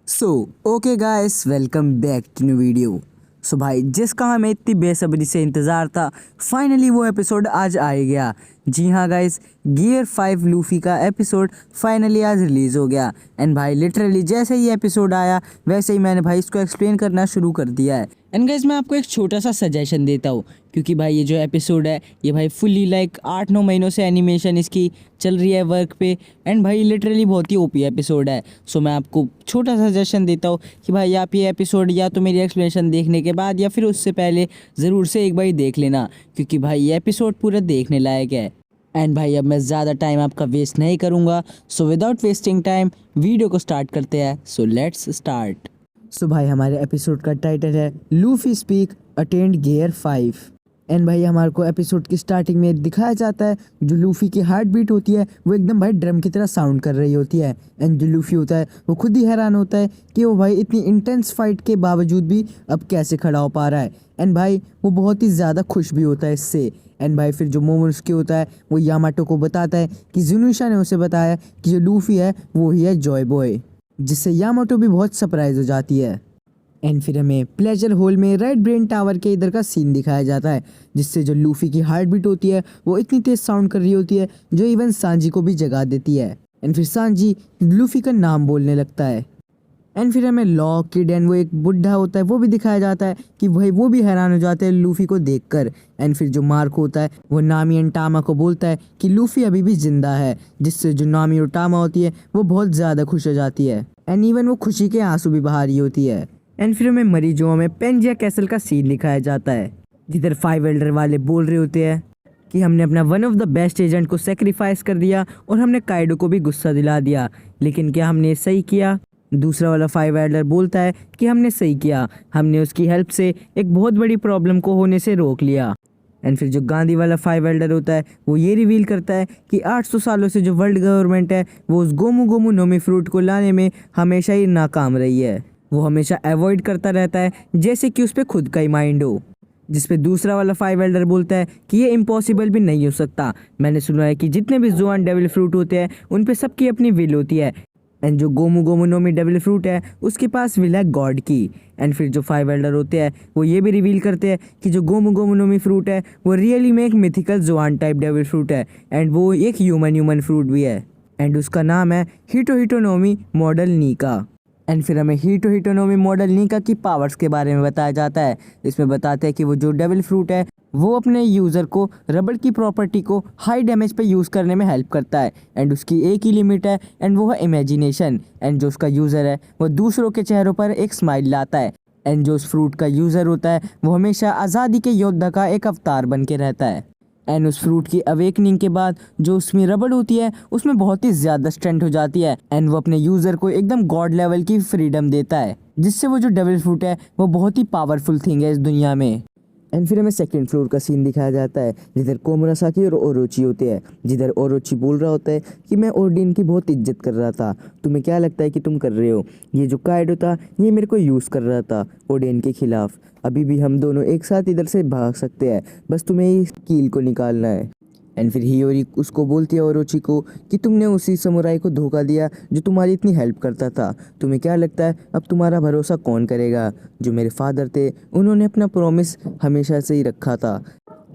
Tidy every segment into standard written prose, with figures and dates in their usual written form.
So okay guys, welcome back to new video. So भाई, जिसका हमें इतनी बेसब्री से इंतज़ार था, फाइनली वो एपिसोड आज आ ही गया। जी हाँ गाइस, गियर 5 लूफी का एपिसोड फाइनली आज रिलीज़ हो गया। एंड भाई लिटरली जैसे ही एपिसोड आया वैसे ही मैंने भाई इसको एक्सप्लेन करना शुरू कर दिया है। एंड गाइस, मैं आपको एक छोटा सा सजेशन देता हूँ, क्योंकि भाई ये जो एपिसोड है ये भाई फुल्ली लाइक 8-9 महीनों से एनिमेशन इसकी चल रही है वर्क पे। एंड भाई लिटरली बहुत ही ओपी एपिसोड है। सो मैं आपको छोटा सा सजेशन देता हूँ कि भाई आप ये एपिसोड या तो मेरी एक्सप्लेनेशन देखने के बाद या फिर उससे पहले ज़रूर से एक बार देख लेना, क्योंकि भाई ये एपिसोड पूरा देखने लायक है। एंड भाई अब मैं ज़्यादा टाइम आपका वेस्ट नहीं करूँगा, so without wasting time video को स्टार्ट करते हैं। So let's start. सो भाई हमारे एपिसोड का टाइटल है Luffy speak attend gear 5। And भाई हमारे को एपिसोड की स्टार्टिंग में दिखाया जाता है जो लूफी की हार्ट बीट होती है वो एकदम भाई ड्रम की तरह साउंड कर रही होती है। एंड जो लूफी होता है वो खुद ही हैरान होता है कि वो भाई इतनी इंटेंस फाइट के बावजूद भी अब कैसे खड़ा हो पा रहा है। एंड भाई वो बहुत ही ज़्यादा खुश भी होता है इससे। एंड भाई फिर जो मोमोस्की होता है वो यामाटो को बताता है कि जुनुशा ने उसे बताया कि जो लूफी है वो ही है जॉय बॉय, जिससे यामाटो भी बहुत सरप्राइज हो जाती है। एंड फिर हमें प्लेजर हॉल में रेड ब्रेन टावर के इधर का सीन दिखाया जाता है, जिससे जो लूफी की हार्ट बीट होती है वो इतनी तेज साउंड कर रही होती है जो इवन सांजी को भी जगा देती है। एंड फिर सांजी लूफी का नाम बोलने लगता है। एंड फिर हमें लॉ किड एंड वो एक बुढ़ा होता है वो भी दिखाया जाता है कि भाई वो भी हैरान हो जाते हैं लूफी को देखकर। एंड फिर जो मार्क होता है वो नामी एंड टामा को बोलता है कि लूफी अभी भी जिंदा है, जिससे जो नामी और टामा होती है वो बहुत ज़्यादा खुश हो जाती है। एंड इवन वो खुशी के आंसू भी बहा रही होती है। एंड फिर हमें मरीजों में पेंजिया कैसल का सीन दिखाया जाता है, जिधर 5 एल्डर वाले बोल रहे होते हैं कि हमने अपना one of the best agent को सेक्रीफाइस कर दिया और हमने काइडो को भी गुस्सा दिला दिया, लेकिन क्या हमने सही किया? दूसरा वाला 5 एल्डर बोलता है कि हमने सही किया, हमने उसकी हेल्प से एक बहुत बड़ी प्रॉब्लम को होने से रोक लिया। एंड फिर जो गांधी वाला 5 एल्डर होता है वो ये रिवील करता है कि 800 सालों से जो वर्ल्ड गवर्नमेंट है वो उस गोमू गोमू नोमी फ्रूट को लाने में हमेशा ही नाकाम रही है। वो हमेशा अवॉइड करता रहता है जैसे कि उस पर खुद का ही माइंड हो, जिस पे दूसरा वाला 5 एल्डर बोलता है कि ये इम्पॉसिबल भी नहीं हो सकता। मैंने सुना है कि जितने भी जोआन डेविल फ्रूट होते हैं उन पे सबकी अपनी विल होती है, एंड जो गोमू गोमू नोमी डेविल फ्रूट है उसके पास विल है गॉड की। एंड फिर जो 5 एल्डर होते हैं वो ये भी रिवील करते हैं कि जो गोमू गोमू नोमी फ्रूट है वो रियली में एक mythical zoan type devil fruit है, एंड वो एक ह्यूमन फ्रूट भी है, एंड उसका नाम है हिटोहिटोनोमी मॉडल नीका। एंड फिर हमें हिटोहिटोनोमी मॉडल नीका की पावर्स के बारे में बताया जाता है। इसमें बताते हैं कि वो जो डेविल फ्रूट है वो अपने यूज़र को रबड़ की प्रॉपर्टी को हाई डैमेज पे यूज़ करने में हेल्प करता है, एंड उसकी एक ही लिमिट है एंड वो है इमेजिनेशन। एंड जो उसका यूज़र है वो दूसरों के चेहरों पर एक स्माइल लाता है, एंड जो उस फ्रूट का यूज़र होता है वो हमेशा आज़ादी के योद्धा का एक अवतार बन के रहता है। एंड उस फ्रूट की अवेकनिंग के बाद जो उसमें रबड़ होती है उसमें बहुत ही ज़्यादा स्ट्रेंथ हो जाती है, एंड वो अपने यूज़र को एकदम गॉड लेवल की फ्रीडम देता है, जिससे वो जो डेविल फ्रूट है वो बहुत ही पावरफुल थिंग है इस दुनिया में। एंड फिर हमें सेकंड फ्लोर का सीन दिखाया जाता है, जिधर कोमुरासाकी और ओरोची होते हैं, जिधर ओरोची बोल रहा होता है कि मैं ओडिन की बहुत इज्जत कर रहा था, तुम्हें क्या लगता है कि तुम कर रहे हो? ये जो काइडो था ये मेरे को यूज़ कर रहा था ओडिन के खिलाफ, अभी भी हम दोनों एक साथ इधर से भाग सकते हैं, बस तुम्हें इस कील को निकालना है। एंड फिर हियोरी उसको बोलती है ओरोची को कि तुमने उसी समुराई को धोखा दिया जो तुम्हारी इतनी हेल्प करता था, तुम्हें क्या लगता है अब तुम्हारा भरोसा कौन करेगा? जो मेरे फादर थे उन्होंने अपना प्रॉमिस हमेशा से ही रखा था।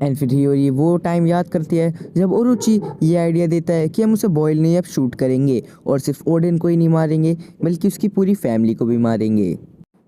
एंड फिर हियोरी वो टाइम याद करती है जब ओरोची ये आइडिया देता है कि हम उसे बॉयल नहीं अब शूट करेंगे, और सिर्फ ओडेन को ही नहीं मारेंगे बल्कि उसकी पूरी फैमिली को भी मारेंगे।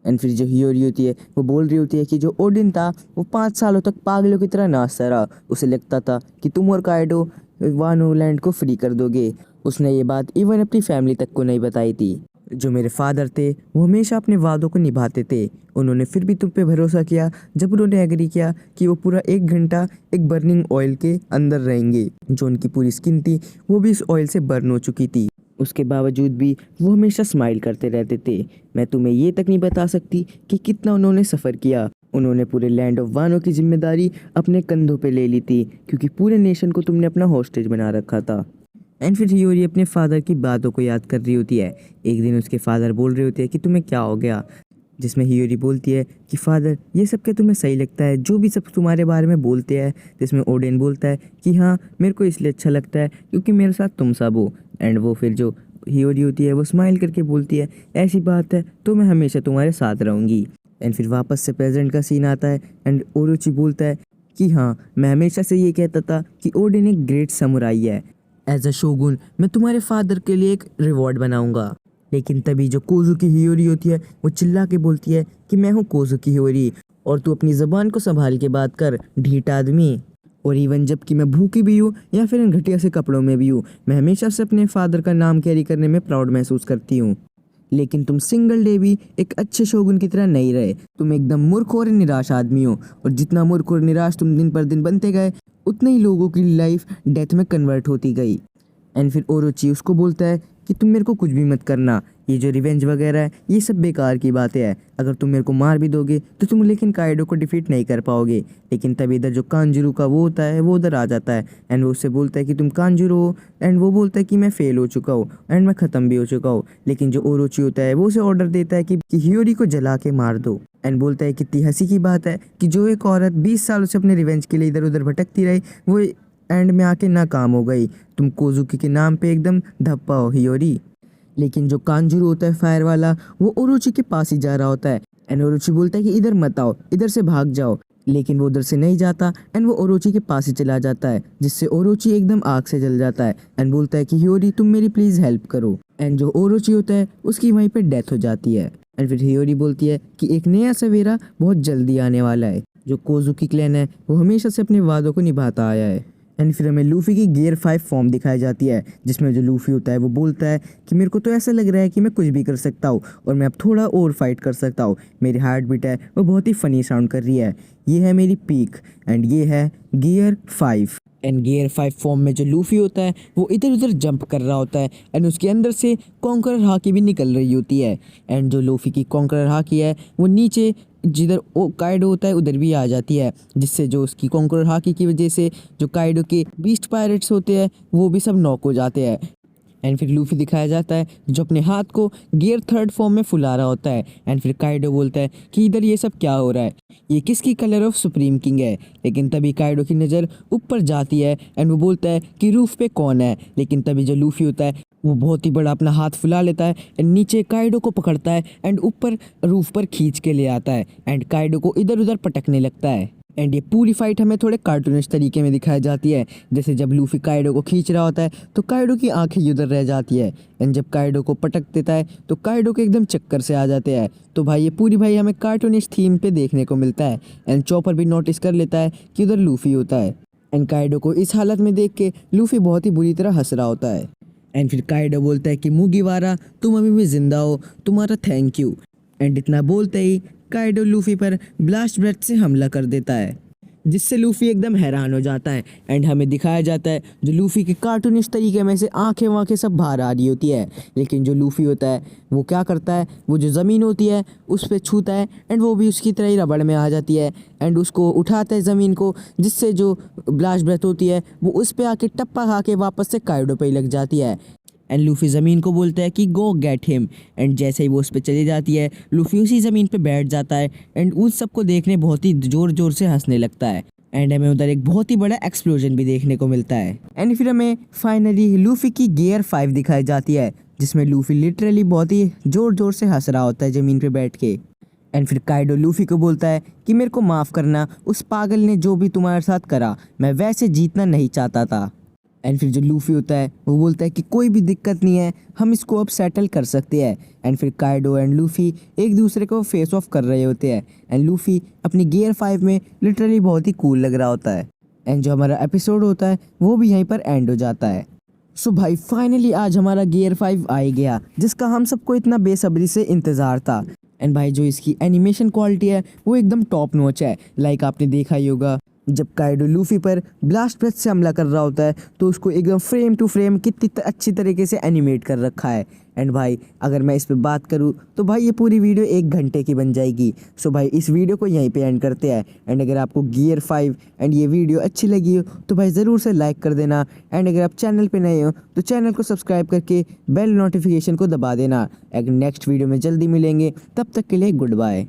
एंड फिर जो हियोरी होती है वो बोल रही होती है कि जो ओडिन था वो 5 सालों तक पागलों की तरह नाचता रहा, उसे लगता था कि तुम और काइडो वानो लैंड को फ्री कर दोगे। उसने ये बात इवन अपनी फैमिली तक को नहीं बताई थी। जो मेरे फादर थे वो हमेशा अपने वादों को निभाते थे, उन्होंने फिर भी तुम पे भरोसा किया जब उन्होंने एग्री किया कि वो पूरा 1 घंटा एक बर्निंग ऑयल के अंदर रहेंगे। जो उनकी पूरी स्किन थी वो भी इस ऑयल से बर्न हो चुकी थी, उसके बावजूद भी वो हमेशा स्माइल करते रहते थे। मैं तुम्हें ये तक नहीं बता सकती कि कितना उन्होंने सफ़र किया। उन्होंने पूरे लैंड ऑफ वानो की जिम्मेदारी अपने कंधों पे ले ली थी, क्योंकि पूरे नेशन को तुमने अपना हॉस्टेज बना रखा था। एंड फिर हियोरी अपने फादर की बातों को याद कर रही होती है। एक दिन उसके फादर बोल रहे होते हैं कि तुम्हें क्या हो गया, जिसमें हियोरी बोलती है कि फादर ये सब क्या तुम्हें सही लगता है जो भी सब तुम्हारे बारे में बोलते हैं? जिसमें ओडेन बोलता है कि हाँ मेरे को इसलिए अच्छा लगता है क्योंकि मेरे साथ तुम सब हो। एंड वो फिर जो हियोरी होती है वो स्माइल करके बोलती है ऐसी बात है तो मैं हमेशा तुम्हारे साथ रहूँगी। एंड फिर वापस से प्रेजेंट का सीन आता है एंड ओरोची बोलता है कि हाँ मैं हमेशा से ये कहता था कि ओडिन एक ग्रेट समुराई है। एज अ शोगुन मैं तुम्हारे फादर के लिए एक रिवॉर्ड बनाऊंगा। लेकिन तभी जो कोजुकी हियोरी होती है वो चिल्ला के बोलती है कि मैं हूँ कोजुकी हियोरी और तू अपनी ज़बान को संभाल के बात कर ढीठ आदमी। और इवन जब कि मैं भूखी भी हूँ या फिर इन घटिया से कपड़ों में भी हूँ, मैं हमेशा से अपने फादर का नाम कैरी करने में प्राउड महसूस करती हूँ। लेकिन तुम सिंगल डे भी एक अच्छे शोगुन की तरह नहीं रहे। तुम एकदम मूर्ख और निराश आदमी हो और जितना मूर्ख और निराश तुम दिन पर दिन बनते गए उतने ही लोगों की लाइफ डेथ में कन्वर्ट होती गई। एंड फिर ओरोची उसको बोलता है कि तुम मेरे को कुछ भी मत करना, ये जो रिवेंज वगैरह है ये सब बेकार की बातें हैं। अगर तुम मेरे को मार भी दोगे तो तुम लेकिन काइडो को डिफीट नहीं कर पाओगे। लेकिन तभी इधर जो कांजुरू का वो होता है वो उधर आ जाता है एंड वो उससे बोलता है कि तुम कांजुरू हो एंड वो बोलता है कि मैं फेल हो चुका हूँ एंड मैं ख़त्म भी हो चुका हूँ। लेकिन जो ओरोची होता है वो उसे ऑर्डर देता है कि हियोरी को जला के मार दो। एंड बोलता है कितनी हंसी की बात है कि जो एक औरत 20 सालों से अपने रिवेंज के लिए इधर उधर भटकती रही वो एंड में आके नाकाम हो गई। तुम कोजुकी के नाम पे एकदम धप्पा हो हियोरी। लेकिन जो कांजुरू होता है फायर वाला वो ओरोची के पास ही जा रहा होता है एंड ओरोची बोलता है कि इधर मत आओ, इधर से भाग जाओ। लेकिन वो उधर से नहीं जाता एंड वो ओरोची के पास ही चला जाता है जिससे ओरोची एकदम आग से जल जाता है एंड बोलता है कि हियोरी तुम मेरी प्लीज़ हेल्प करो। एंड जो ओरोची होता है उसकी वहीं पे डेथ हो जाती है। एंड फिर हियोरी बोलती है कि एक नया सवेरा बहुत जल्दी आने वाला है। जो कोजुकी क्लैन है वो हमेशा से अपने वादों को निभाता आया है। एंड फिर हमें लूफी की गियर 5 फॉर्म दिखाई जाती है जिसमें जो लूफी होता है वो बोलता है कि मेरे को तो ऐसा लग रहा है कि मैं कुछ भी कर सकता हूँ और मैं अब थोड़ा और फाइट कर सकता हूँ। मेरी हार्ट बीट है वो बहुत ही फनी साउंड कर रही है। ये है मेरी पीक एंड ये है गियर 5। एंड गियर 5 फॉर्म में जो लूफी होता है वो इधर उधर जंप कर रहा होता है एंड उसके अंदर से कॉन्करर हाकी भी निकल रही होती है। एंड जो लूफी की कॉन्करर हाकी है वो नीचे जिधर वो काइडो होता है उधर भी आ जाती है जिससे जो उसकी कॉन्करर हाकी की वजह से जो काइडो के बीस्ट पायरेट्स होते हैं वो भी सब नॉक हो जाते हैं। एंड फिर लूफी दिखाया जाता है जो अपने हाथ को गियर 3 फॉर्म में फुला रहा होता है। एंड फिर काइडो बोलता है कि इधर ये सब क्या हो रहा है, ये किसकी कलर ऑफ सुप्रीम किंग है। लेकिन तभी काइडो की नज़र ऊपर जाती है एंड वो बोलता है कि रूफ पे कौन है। लेकिन तभी जो लूफी होता है वो बहुत ही बड़ा अपना हाथ फुला लेता है एंड नीचे काइडो को पकड़ता है एंड ऊपर रूफ पर खींच के ले आता है एंड काइडो को इधर उधर पटकने लगता है। एंड ये पूरी फाइट हमें थोड़े कार्टूनिश तरीके में दिखाई जाती है। जैसे जब लूफी काइडो को खींच रहा होता है तो काइडो की आंखें उधर रह जाती है एंड जब काइडो को पटक देता है तो काइडो के एकदम चक्कर से आ जाते हैं। तो भाई ये पूरी भाई हमें कार्टूनिश थीम पे देखने को मिलता है। एंड चॉपर भी नोटिस कर लेता है कि उधर लूफी होता है एंड काइडो को इस हालत में देख के लूफी बहुत ही बुरी तरह हंस रहा होता है। एंड फिर काइडो बोलता है कि मुगिवारा तुम अभी भी जिंदा हो, तुम्हारा थैंक यू। एंड इतना बोलते ही काइडो लूफी पर ब्लास्ट ब्रेथ से हमला कर देता है जिससे लूफी एकदम हैरान हो जाता है। एंड हमें दिखाया जाता है जो लूफी के कार्टूनिश तरीके में से आंखें वाँखें सब बाहर आ रही होती है। लेकिन जो लूफी होता है वो क्या करता है, वो जो ज़मीन होती है उस पर छूता है एंड वो भी उसकी तरह ही रबड़ में आ जाती है एंड उसको उठाता है ज़मीन को जिससे जो ब्लास्ट ब्रेथ होती है वो उस पर आके टप्पा खा के वापस से काइडो पे ही लग जाती है। एंड लूफी ज़मीन को बोलता है कि गो गेट हिम। एंड जैसे ही वो उस पर चली जाती है लूफी उसी ज़मीन पे बैठ जाता है एंड उन सबको देखने बहुत ही ज़ोर ज़ोर से हंसने लगता है। एंड हमें उधर एक बहुत ही बड़ा एक्सप्लोजन भी देखने को मिलता है। एंड फिर हमें फाइनली लूफी की गियर 5 दिखाई जाती है जिसमें लूफी लिटरली बहुत ही ज़ोर ज़ोर से हंस रहा होता है ज़मीन पे बैठ के। एंड फिर काइडो लूफी को बोलता है कि मेरे को माफ़ करना, उस पागल ने जो भी तुम्हारे साथ करा मैं वैसे जीतना नहीं चाहता था। एंड फिर जो लूफी होता है वो बोलता है कि कोई भी दिक्कत नहीं है, हम इसको अब सेटल कर सकते हैं। एंड फिर काइडो एंड लूफी एक दूसरे को फेस ऑफ कर रहे होते हैं एंड लूफी अपनी गियर 5 में लिटरली बहुत ही कूल लग रहा होता है। एंड जो हमारा एपिसोड होता है वो भी यहीं पर एंड हो जाता है। सो भाई फाइनली आज हमारा गियर 5 आ ही गया जिसका हम सबको इतना बेसब्री से इंतज़ार था। एंड भाई जो इसकी एनिमेशन क्वालिटी है वो एकदम टॉप नॉच है। लाइक आपने देखा ही होगा जब काइडो लूफी पर ब्लास्ट ब्रेथ से हमला कर रहा होता है तो उसको एकदम फ्रेम टू फ्रेम कितनी अच्छी तरीके से एनिमेट कर रखा है। एंड भाई अगर मैं इस पे बात करूँ तो भाई ये पूरी वीडियो 1 घंटे की बन जाएगी। सो भाई इस वीडियो को यहीं पे एंड करते हैं। एंड अगर आपको गियर 5 एंड ये वीडियो अच्छी लगी हो तो भाई ज़रूर से लाइक कर देना। एंड अगर आप चैनल पे नए हो तो चैनल को सब्सक्राइब करके बेल नोटिफिकेशन को दबा देना। अगर नेक्स्ट वीडियो में जल्दी मिलेंगे, तब तक के लिए गुड बाय।